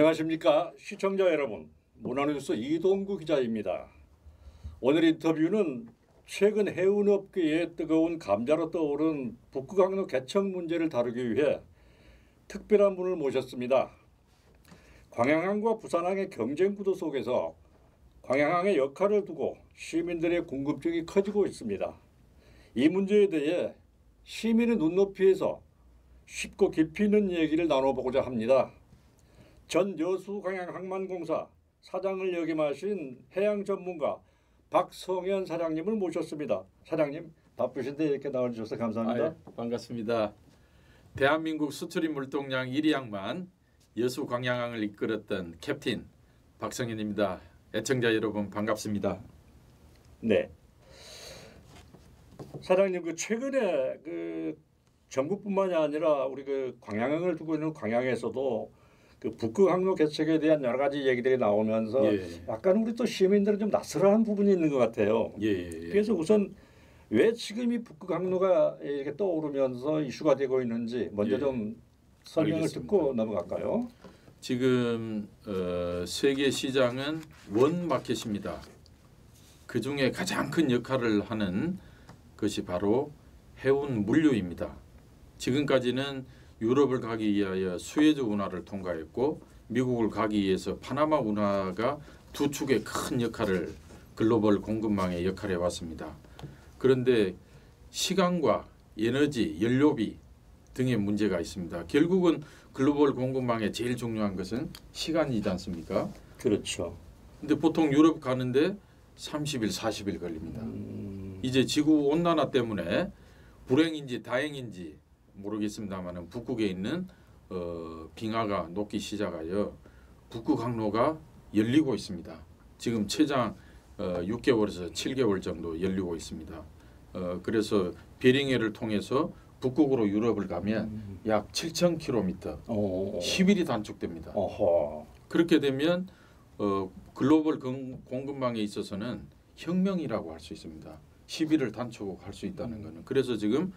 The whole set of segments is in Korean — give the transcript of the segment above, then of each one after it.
안녕하십니까 시청자 여러분, 문화뉴스 이동구 기자입니다. 오늘 인터뷰는 최근 해운업계에 뜨거운 감자로 떠오른 북극항로 개척 문제를 다루기 위해 특별한 분을 모셨습니다. 광양항과 부산항의 경쟁 구도 속에서 광양항의 역할을 두고 시민들의 궁금증이 커지고 있습니다. 이 문제에 대해 시민의 눈높이에서 쉽고 깊이 있는 얘기를 나눠보고자 합니다. 전 여수광양항만공사 사장을 역임하신 해양 전문가 박성현 사장님을 모셨습니다. 사장님 바쁘신데 이렇게 나와주셔서 감사합니다. 반갑습니다. 대한민국 수출입 물동량 1위 항만 여수광양항을 이끌었던 캡틴 박성현입니다. 애청자 여러분 반갑습니다. 네. 사장님 최근에 전국뿐만이 아니라 우리 광양항을 두고 있는 광양에서도 북극항로 개척에 대한 여러 가지 얘기들이 나오면서 약간 우리 또 시민들은 좀 낯설어한 부분이 있는 것 같아요. 그래서 우선 왜 지금 이 북극항로가 이렇게 떠오르면서 이슈가 되고 있는지 먼저 좀 설명을 알겠습니다. 듣고 넘어갈까요? 지금 세계 시장은 원마켓입니다. 그 중에 가장 큰 역할을 하는 것이 바로 해운 물류입니다. 지금까지는 유럽을 가기 위하여 수에즈 운하를 통과했고 미국을 가기 위해서 파나마 운하가 두 축의 큰 역할을 글로벌 공급망의 역할을 해왔습니다. 그런데 시간과 에너지, 연료비 등의 문제가 있습니다. 결국은 글로벌 공급망의 제일 중요한 것은 시간이지 않습니까? 그렇죠. 근데 보통 유럽 가는데 30일, 40일 걸립니다. 이제 지구 온난화 때문에 불행인지 다행인지 모르겠습니다만 북극에 있는 빙하가 녹기 시작하여 북극항로가 열리고 있습니다. 지금 최장 6개월에서 7개월 정도 열리고 있습니다. 그래서 베링해를 통해서 북극으로 유럽을 가면 약 7,000km 10일이 단축됩니다. 그렇게 되면 글로벌 공급망에 있어서는 혁명이라고 할 수 있습니다. 10일을 단축할 수 있다는 것은. 그래서 지금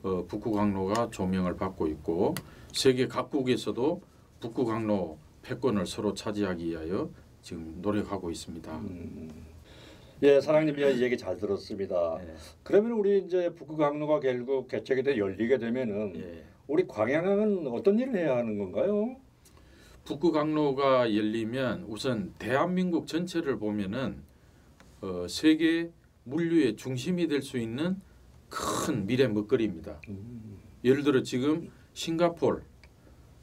북극항로가 조명을 받고 있고 세계 각국에서도 북극항로 패권을 서로 차지하기 위하여 지금 노력하고 있습니다. 예, 사장님 얘기 잘 들었습니다. 그러면 우리 이제 북극항로가 결국 개척이 돼 열리게 되면은 우리 광양항은 어떤 일을 해야 하는 건가요? 북극항로가 열리면 우선 대한민국 전체를 보면은 세계 물류의 중심이 될 수 있는 큰 미래 먹거리입니다. 예를 들어 지금 싱가포르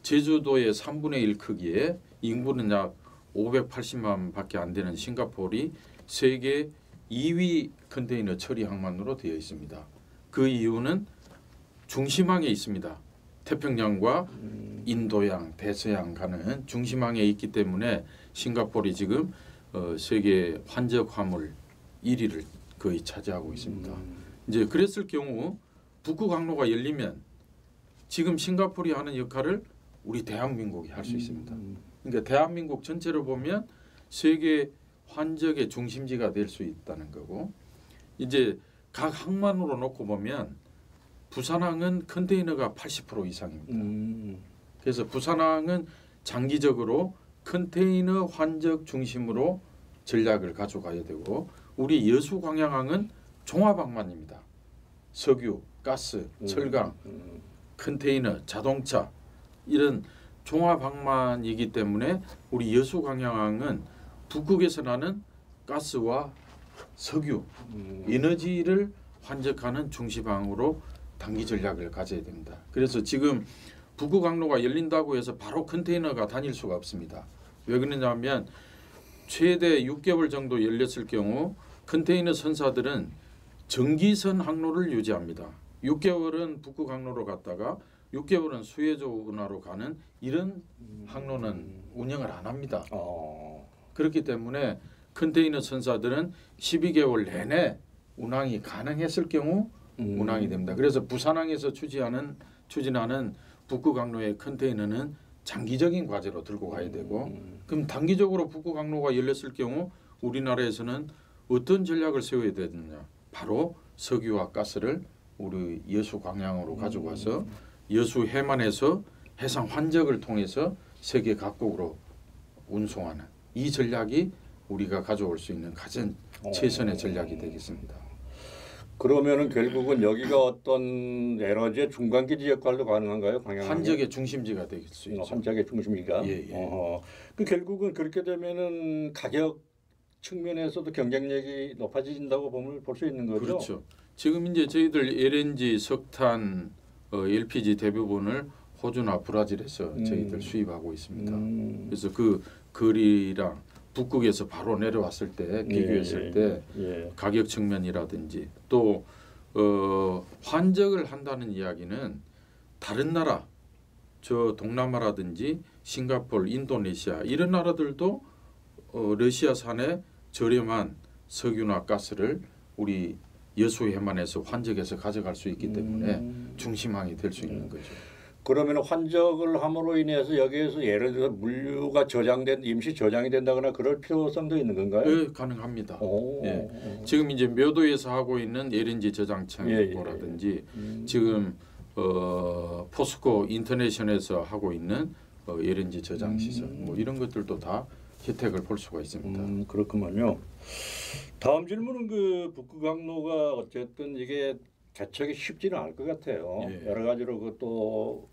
제주도의 3분의 1 크기에 인구는 약 580만 밖에 안 되는 싱가포르이 세계 2위 컨테이너 처리 항만으로 되어 있습니다. 그 이유는 중심항에 있습니다. 태평양과 인도양, 대서양 가는 중심항에 있기 때문에 싱가포르이 지금 세계 환적 화물 1위를 거의 차지하고 있습니다. 이제 그랬을 경우 북극항로가 열리면 지금 싱가포르이 하는 역할을 우리 대한민국이 할 수 있습니다. 그러니까 대한민국 전체로 보면 세계 환적의 중심지가 될 수 있다는 거고, 이제 각 항만으로 놓고 보면 부산항은 컨테이너가 80% 이상입니다. 그래서 부산항은 장기적으로 컨테이너 환적 중심으로 전략을 가져가야 되고, 우리 여수광양항은 종합항만입니다. 석유, 가스, 철강, 컨테이너, 자동차 이런 종합항만이기 때문에 우리 여수광양항은 북극에서 나는 가스와 석유, 에너지를 환적하는 중심항으로 단기 전략을 가져야 됩니다. 그래서 지금 북극항로가 열린다고 해서 바로 컨테이너가 다닐 수가 없습니다. 왜 그러냐면 최대 6개월 정도 열렸을 경우 컨테이너 선사들은 정기선 항로를 유지합니다. 6개월은 북극항로로 갔다가 6개월은 수에즈 운하로 가는 이런 항로는 운영을 안 합니다. 그렇기 때문에 컨테이너 선사들은 12개월 내내 운항이 가능했을 경우 운항이 됩니다. 그래서 부산항에서 추진하는 북극항로의 컨테이너는 장기적인 과제로 들고 가야 되고, 그럼 단기적으로 북극항로가 열렸을 경우 우리나라에서는 어떤 전략을 세워야 되느냐. 바로 석유와 가스를 우리 여수 광양으로 가지고 와서 여수 해만에서 해상 환적을 통해서 세계 각국으로 운송하는 이 전략이 우리가 가져올 수 있는 가장 최선의 전략이 되겠습니다. 그러면은 결국은 여기가 어떤 에너지의 중간기지 역할도 가능한가요? 광양항이? 환적의 중심지가 될 수 있죠. 환적의 중심지가. 예, 예. 그 결국은 그렇게 되면은 가격 측면에서도 경쟁력이 높아진다고 볼 수 있는 거죠. 그렇죠. 지금 이제 저희들 LNG, 석탄, LPG 대부분을 호주나 브라질에서 저희들 수입하고 있습니다. 그래서 그 거리랑 북극에서 바로 내려왔을 때 비교했을 때 가격 측면이라든지 또 환적을 한다는 이야기는 다른 나라 저 동남아라든지 싱가포르, 인도네시아 이런 나라들도 러시아산의 저렴한 석유나 가스를 우리 여수 해만에서 환적해서 가져갈 수 있기 때문에 중심항이 될 수 있는 거죠. 그러면 환적을 함으로 인해서 여기에서 예를 들어 물류가 임시 저장이 된다거나 그럴 필요성도 있는 건가요? 네, 가능합니다. 예. 지금 이제 묘도에서 하고 있는 LNG 저장 창고라든지 지금 포스코 인터내셔널에서 하고 있는 LNG 저장 시설 뭐 이런 것들도 다 혜택을 볼 수가 있습니다. 그렇구만요. 다음 질문은 그 북극항로가 어쨌든 이게 개척이 쉽지는 않을 것 같아요. 여러 가지로 그또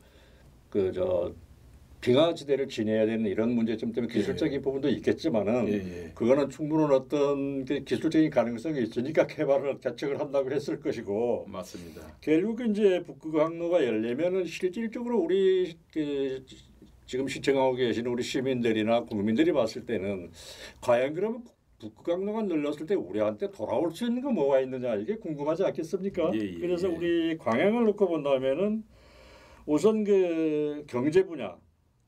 빙하지대를 지내야 되는 이런 문제점 때문에 기술적인 부분도 있겠지만은 그거는 충분한 어떤 그 기술적인 가능성이 있으니까 개척을 한다고 했을 것이고. 맞습니다. 결국 이제 북극항로가 열리면은 실질적으로 우리 지금 시청하고 계시는 우리 시민들이나 국민들이 봤을 때는 과연 그러면 북극항로가 열렸을 때 우리한테 돌아올 수 있는 거 뭐가 있느냐 이게 궁금하지 않겠습니까? 그래서 우리 광양을 놓고 본다면은 우선 그 경제 분야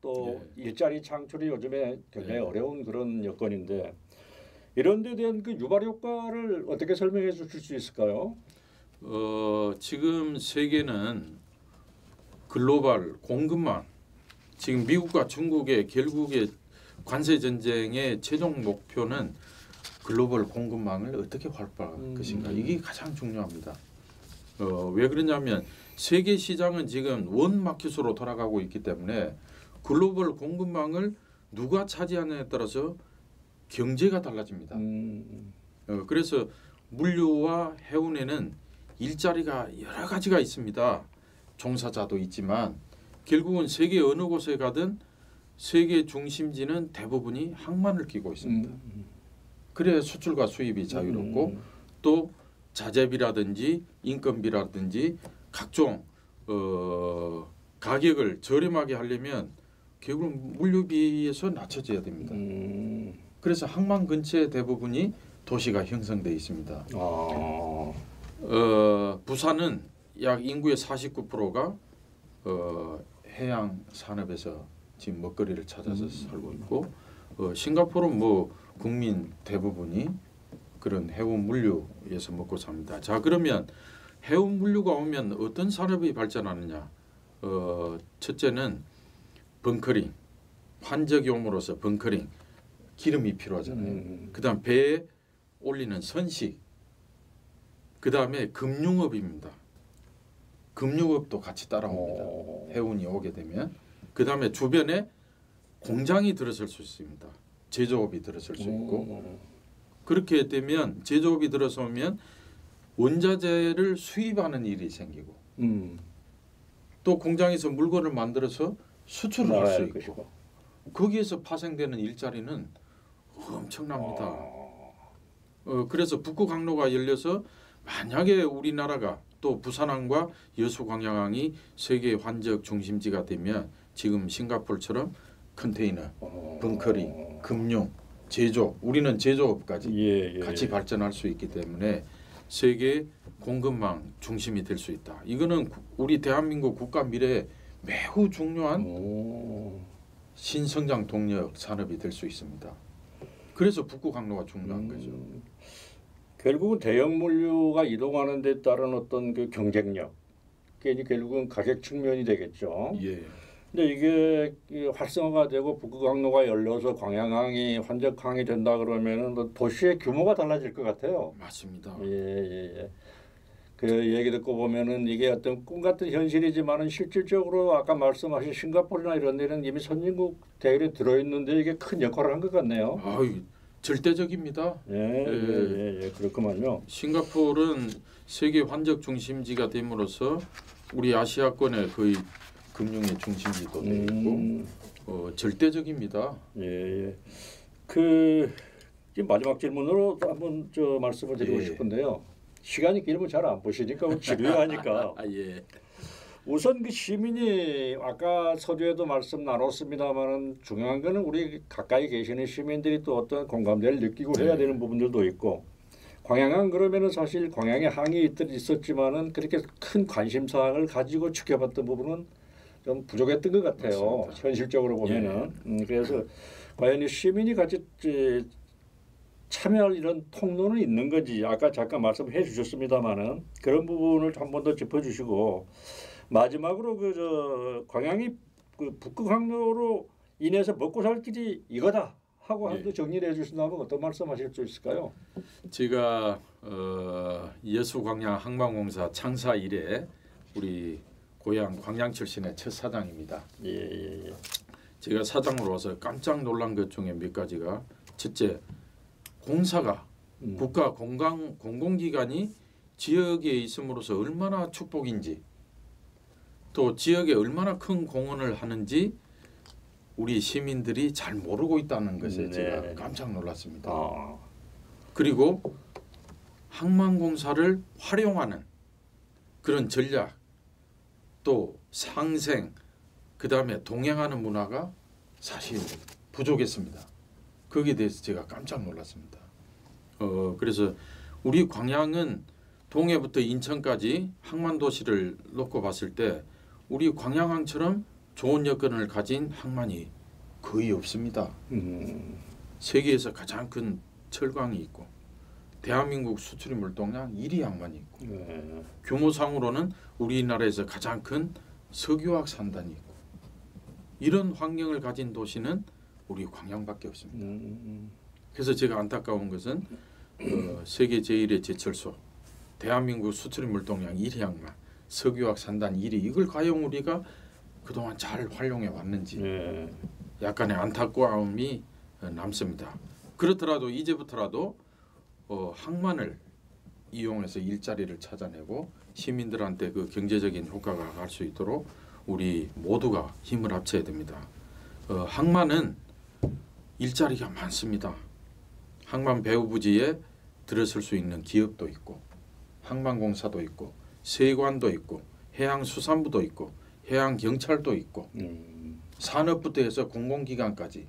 또 일자리 창출이 요즘에 굉장히 어려운 그런 여건인데 이런 데 대한 그 유발 효과를 어떻게 설명해 주실 수 있을까요? 지금 세계는 글로벌 공급망 지금 미국과 중국의 결국의 관세 전쟁의 최종 목표는 글로벌 공급망을 어떻게 확보할 것인가 이게 가장 중요합니다. 왜 그러냐면 세계 시장은 지금 원 마켓으로 돌아가고 있기 때문에 글로벌 공급망을 누가 차지하느냐에 따라서 경제가 달라집니다. 그래서 물류와 해운에는 일자리가 여러 가지가 있습니다. 종사자도 있지만 결국은 세계 어느 곳에 가든 세계 중심지는 대부분이 항만을 끼고 있습니다. 그래야 수출과 수입이 자유롭고 또 자재비라든지 인건비라든지 각종 가격을 저렴하게 하려면 결국 물류비에서 낮춰져야 됩니다. 그래서 항만 근처에 대부분이 도시가 형성되어 있습니다. 부산은 약 인구의 49%가 해양 산업에서 지금 먹거리를 찾아서 살고 있고 싱가포르는 뭐 국민 대부분이 그런 해운 물류에서 먹고 삽니다. 자 그러면 해운 물류가 오면 어떤 산업이 발전하느냐? 첫째는 벙커링, 환적용으로서 벙커링, 기름이 필요하잖아요. 그다음 배에 올리는 선식, 그다음에 금융업입니다. 금융업도 같이 따라옵니다. 해운이 오게 되면 그다음에 주변에 공장이 들어설 수 있습니다. 제조업이 들어설 수 있고 그렇게 되면 제조업이 들어서면 원자재를 수입하는 일이 생기고 또 공장에서 물건을 만들어서 수출을 할 수 있고 거기에서 파생되는 일자리는 엄청납니다. 그래서 북극항로가 열려서 만약에 우리나라가 또 부산항과 여수광양항이 세계 환적 중심지가 되면 지금 싱가포르처럼 컨테이너, 벙커링, 금융, 제조, 우리는 제조업까지 같이 발전할 수 있기 때문에 세계 공급망 중심이 될 수 있다. 이거는 우리 대한민국 국가 미래에 매우 중요한 신성장 동력 산업이 될 수 있습니다. 그래서 북극항로가 중요한 거죠. 결국은 대형 물류가 이동하는 데 따른 어떤 그 경쟁력, 그게 결국은 가격 측면이 되겠죠. 근데 이게 활성화가 되고 북극항로가 열려서 광양항이 환적항이 된다 그러면은 도시의 규모가 달라질 것 같아요. 맞습니다. 그 얘기 듣고 보면은 이게 어떤 꿈 같은 현실이지만은 실질적으로 아까 말씀하신 싱가포르나 이런 데는 이미 선진국 대열에 들어있는데 이게 큰 역할을 한 것 같네요. 절대적입니다. 그렇구만요. 싱가포르는 세계 환적 중심지가 됨으로써 우리 아시아권의 거의 금융의 중심지도 되고 절대적입니다. 그 마지막 질문으로 한번 말씀을 드리고 싶은데요. 시간이 길면 잘 안 보시니까 지루해하니까. 우선 그 시민이 아까 서두에도 말씀 나눴습니다만은 중요한 거는 우리 가까이 계시는 시민들이 또 어떤 공감대를 느끼고 해야 되는 부분들도 있고 광양은 그러면은 사실 광양에 항이 있었지만은 그렇게 큰 관심 사항을 가지고 지켜봤던 부분은 좀 부족했던 것 같아요. 맞습니다. 현실적으로 보면은 그래서 과연 이 시민이 같이 참여할 이런 통로는 있는 건지 아까 잠깐 말씀해 주셨습니다만은 그런 부분을 한 번 더 짚어주시고. 마지막으로 광양이 그 북극항로로 인해서 먹고 살 길이 이거다 하고 한 번 정리를 해주신다면 어떤 말씀하실 수 있을까요? 제가 여수광양 항만공사 창사 이래 우리 고향 광양 출신의 첫 사장입니다. 제가 사장으로서 깜짝 놀란 것 중에 몇 가지가 첫째, 공사가 국가 공공기관이 지역에 있음으로써 얼마나 축복인지 또 지역에 얼마나 큰 공헌을 하는지 우리 시민들이 잘 모르고 있다는 것에 제가 깜짝 놀랐습니다. 그리고 항만공사를 활용하는 그런 전략 또 상생 그다음에 동행하는 문화가 사실 부족했습니다. 거기에 대해서 제가 깜짝 놀랐습니다. 그래서 우리 광양은 동해부터 인천까지 항만도시를 놓고 봤을 때 우리 광양항처럼 좋은 여건을 가진 항만이 거의 없습니다. 세계에서 가장 큰 철강이 있고 대한민국 수출입 물동량 1위 항만이 있고 규모상으로는 우리나라에서 가장 큰 석유화학 산단이 있고 이런 환경을 가진 도시는 우리 광양밖에 없습니다. 그래서 제가 안타까운 것은 세계 제1의 제철소 대한민국 수출입 물동량 1위 항만 석유화학 산단 1위 이걸 과연 우리가 그동안 잘 활용해 왔는지 약간의 안타까움이 남습니다. 그렇더라도 이제부터라도 항만을 이용해서 일자리를 찾아내고 시민들한테 그 경제적인 효과가 갈 수 있도록 우리 모두가 힘을 합쳐야 됩니다. 항만은 일자리가 많습니다. 항만 배후 부지에 들어설 수 있는 기업도 있고 항만공사도 있고 세관도 있고 해양수산부도 있고 해양경찰도 있고 산업부터 해서 공공기관까지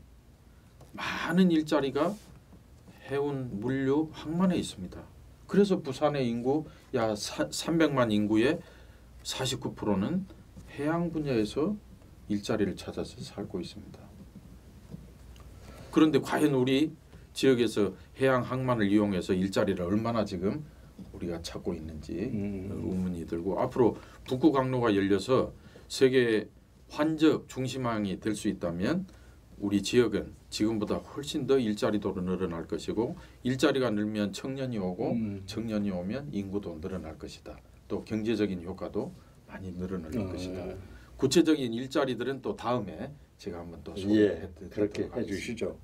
많은 일자리가 해운, 물류, 항만에 있습니다. 그래서 부산의 인구 약 300만 인구의 49%는 해양 분야에서 일자리를 찾아서 살고 있습니다. 그런데 과연 우리 지역에서 해양 항만을 이용해서 일자리를 얼마나 지금 우리가 찾고 있는지 의문이 들고 앞으로 북극항로가 열려서 세계 환적 중심항이 될 수 있다면 우리 지역은 지금보다 훨씬 더 일자리도 늘어날 것이고 일자리가 늘면 청년이 오고 청년이 오면 인구도 늘어날 것이다. 또 경제적인 효과도 많이 늘어날 것이다. 구체적인 일자리들은 또 다음에 제가 한번 또 소개해 드리도록 그렇게 해주시죠.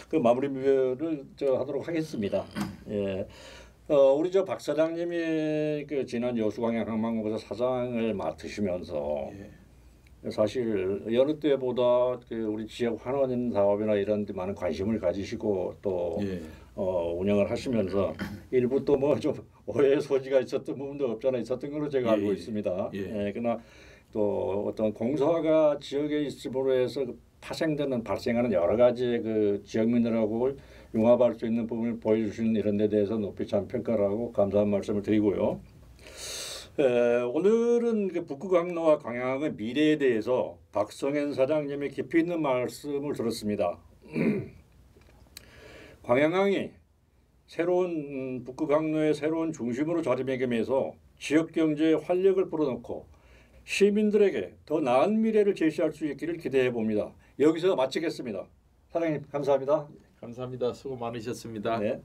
그 마무리를 하도록 하겠습니다. 우리 박 사장님이 그 지난 여수광양 항만공사 사장을 맡으시면서 사실 여느 때보다 그 우리 지역 환원 사업이나 이런 데 많은 관심을 가지시고 또 운영을 하시면서 일부 또 뭐 좀 오해의 소지가 있었던 부분도 없잖아 있었던 걸로 제가 알고 있습니다. 그러나 또 어떤 공사가 지역에 있음으로 해서 발생하는 여러 가지 그 지역민들하고 융합할 수 있는 부분을 보여주시는 이런 데 대해서 높이 참 평가를 하고 감사한 말씀을 드리고요. 오늘은 그 북극항로와 광양항의 미래에 대해서 박성현 사장님의 깊이 있는 말씀을 들었습니다. 광양항이 새로운 북극항로의 새로운 중심으로 자리매김해서 지역 경제에 활력을 불어넣고 시민들에게 더 나은 미래를 제시할 수 있기를 기대해 봅니다. 여기서 마치겠습니다. 사장님 감사합니다. 감사합니다. 수고 많으셨습니다. 네.